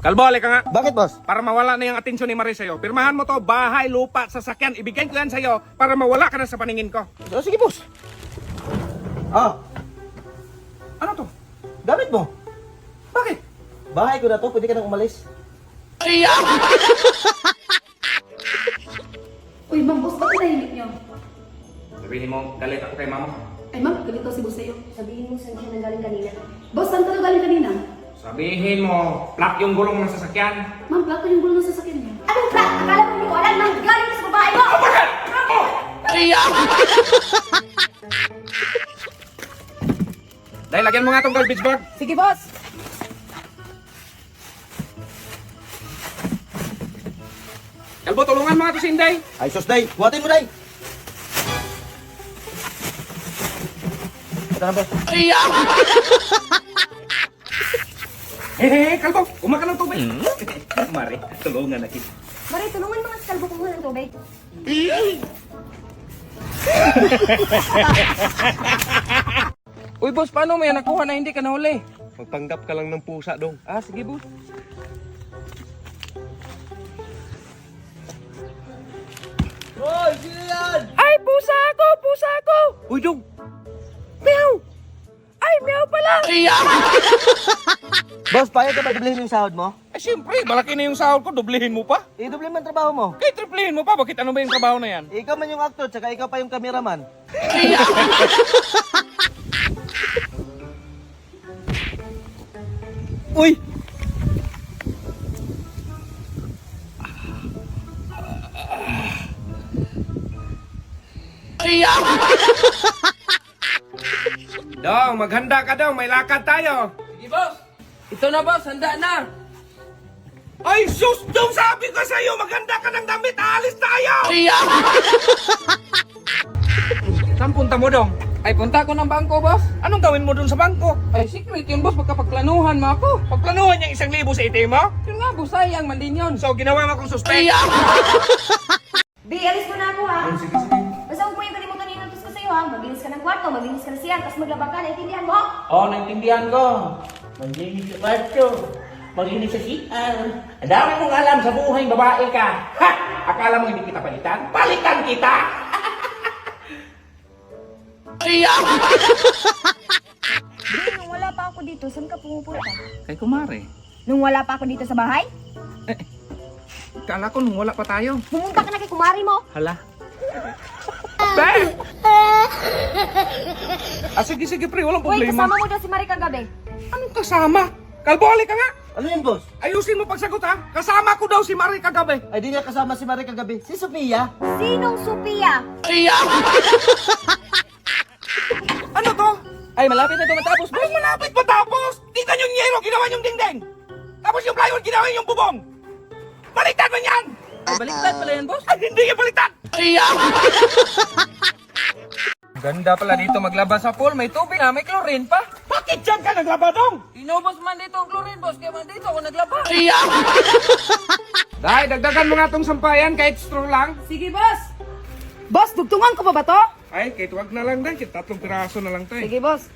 Kalbo, ka nga. Bakit, boss? Para mawala na yung atensyon ni Marie sa'yo. Pirmahan mo to, bahay, lupa, sasakyan. Ibigay ko yan sa'yo para mawala ka na sa paningin ko. Oh, sige, boss. Ah, Ano to? gamit mo. Bakit? Bahay ko na to, pwede ka nang umalis. Uy, ma'am, boss, bakit nahimik niyo? Sabihin mo, galit ako kay mama. Ay, ma'am, ganito si boss sa'yo. Sabihin mo saan siya nanggaling kanina. Boss, saan ka nanggaling kanina? Sabihin mo, plak yung gulong ng sasakyan. Ma'am, plato yung gulo ng sasakyan niya. Anong plot? Akala mo hindi ko alam nang galing sa babae mo! Dahil lagyan mo nga tong garbage bag. Sige, boss. Kalbo, tulungan mo nga to si Inday. Ay, sus, day. Buhatin mo, day. Ito na, boss. Kalbo, kumaka ng tubig. Mari, tulungan na kita. Mari, tulungan mga sa kalbo kumuha ng tubig. Uy, boss, paano mo yan nakuha na hindi ka nahuli? Magpanggap ka lang ng pusa, dong. Ah, sige, boss. Hoy, sino yan? Ay, pusa ako! Pusa ako! Uy, dong. Meow! Ay, meow pala! Boss, payag ka ba dublihin yung sahod mo? Eh, siyempre, malaki na yung sahod ko, dublihin mo pa. I-dublihin mo ang trabaho mo. Kaya triplihin mo pa, bakit ano ba yung trabaho na yan? Ikaw man yung actor, tsaka ikaw pa yung cameraman. Uy! Dong, maghanda ka daw, may lakad tayo. Sige, boss! Ito na, boss. Handa na! Ay, sus! Dong, sabi ko sa'yo, maghanda ka ng damit, aalis tayo! Saan punta mo, Dong? Ay, punta ko ng bangko, boss. Anong gawin mo dun sa bangko? Ay, secret yun, boss. Pagkapagplanuhan mo ako. Pagplanuhan niya 1,000 sa ATM mo? Yun nga, boss. Sayang man din yun. So, ginawa mo akong suspect. Bi, alis mo na ako ha. Basta huwag mo yung kalimutan na inutos ko sa'yo ha. Maglinis ka ng kwarto, maglinis ka ng siyan, tapos maglaba ka, naintindihan mo? Oo, naintindihan ko. Maglinis sa kwarto. Maglinis sa CR. Ang dami mong alam sa buhay babae ka. Ha! Akala mo hindi kita palitan? Palitan kita! Bi, nung wala pa ako dito, saan ka pumupunta? Kay kumare. Nung wala pa ako dito sa bahay? Kala ko nung wala pa tayo. Pumunta ka na kay kumari mo. Hala. Be! Sige, sige, pre. Walang Uy, problema. kasama mo daw si Marie kagabi. Anong kasama? Kalbole ka nga. Ano yan, boss? Ayusin mo pagsagot, ha? Kasama ko daw si Marie kagabi. Ay, di niya kasama si Marie kagabi. Si Sophia. Sinong Sophia? Ano to? Ay, malapit na ito matapos, boss. Ay, malapit matapos. Tingnan yung yero, ginawa yung dingding. Tapos yung plywood, ginawa yung bubong. Baliktad mo yan! Ay, baliktad pala yan, boss. Ay, hindi yung baliktad! Ganda pala dito maglaba sa pool. May tubig na, may chlorine pa. Bakit dyan ka naglabadong? Inubos man dito ang chlorine, boss. Kaya man dito ako naglaba. Dahil, dagdagan mo nga tong sampayan kahit straw lang. Sige, boss. Boss, dugtungan ko pa ba to? Ay, kahit wag na lang dahil. Kahit 3 piraso na lang to eh. Sige, boss.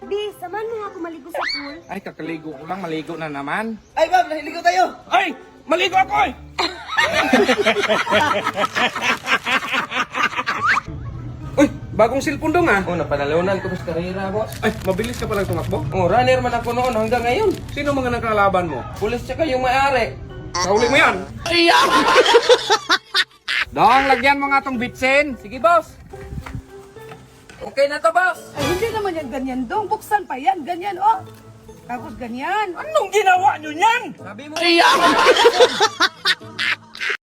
Bi, samahan mo nga ako maligo sa pool. Ay, kakaligo ko lang. Maligo na naman. Ay, Bob, nahiligo tayo. Ay! Maligo ako eh! Uy! Bagong cellphone dong ah! Oh, napanalunan ko sa karera, boss. Ay, mabilis ka palang tumakbo. Oh, runner man ako noon hanggang ngayon. Sino mga nakalaban mo? Pulis tsaka yung may-ari. Sauli mo yan! Dong, lagyan mo nga tong bitsin. Sige, boss. Okay na to, boss. Ay, hindi naman yan ganyan dong. Buksan pa yan. Ganyan, oh. Tapos ganyan. Anong ginawa nyo niyan? Sabi mo.